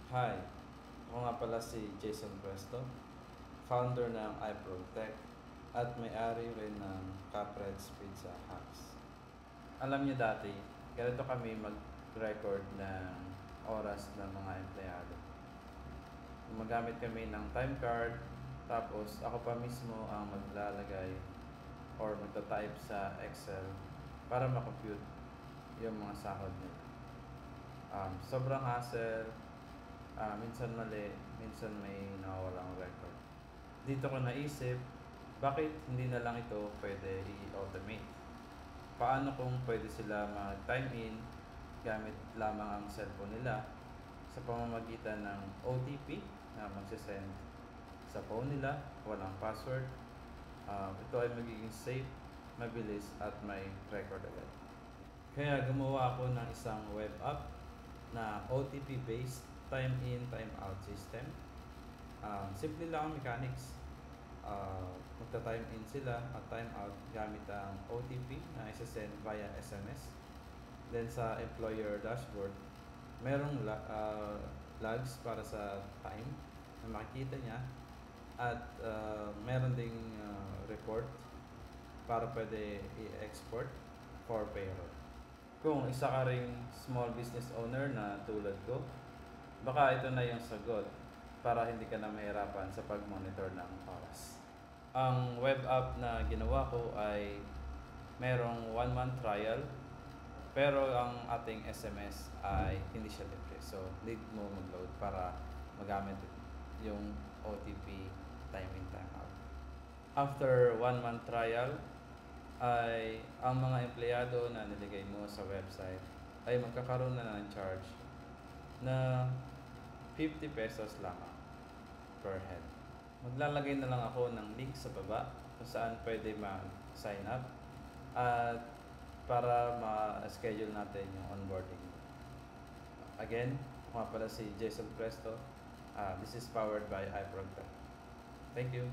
Hi, ako nga pala si Jason Presto, founder ng iProtech at may-ari rin ng Capreds Pizza Hacks. Alam niyo dati, ganito kami mag-record ng oras ng mga empleyado. Gumagamit kami ng time card, tapos ako pa mismo ang maglalagay or magta-type sa Excel para makompute yung mga sahod nila. Sobrang hassle, minsan mali, minsan may nawawalang record. Dito ko naisip, bakit hindi na lang ito pwede i-automate? Paano kung pwede sila mag-time in gamit lamang ang cellphone nila sa pamamagitan ng OTP na magsisend sa phone nila, walang password. Ito ay magiging safe, mabilis at may record agad. Kaya gumawa ako ng isang web app na OTP-based time in, time out system. Simple lang ang mechanics. Magta-time in sila at time out gamit ang OTP na isa-send via SMS. Then sa employer dashboard, merong logs para sa time na makikita niya at meron ding report para pwede i-export for payroll. Kung isa ka ring small business owner na tulad ko, baka ito na yung sagot para hindi ka na mahirapan sa pag-monitor ng oras. Ang web app na ginawa ko ay merong 1 month trial, pero ang ating SMS ay hindi siya libre. So, need mo mag-load para magamit yung OTP time in, time out. After 1 month trial, ay ang mga empleyado na niligay mo sa website ay magkakaroon na ng charge na 50 pesos lamang per head. Maglalagay na lang ako ng link sa baba kung saan pwede mag-sign up at para ma-schedule natin yung onboarding. Again, ako nga pala si Jason Presto. This is powered by iProtech. Thank you.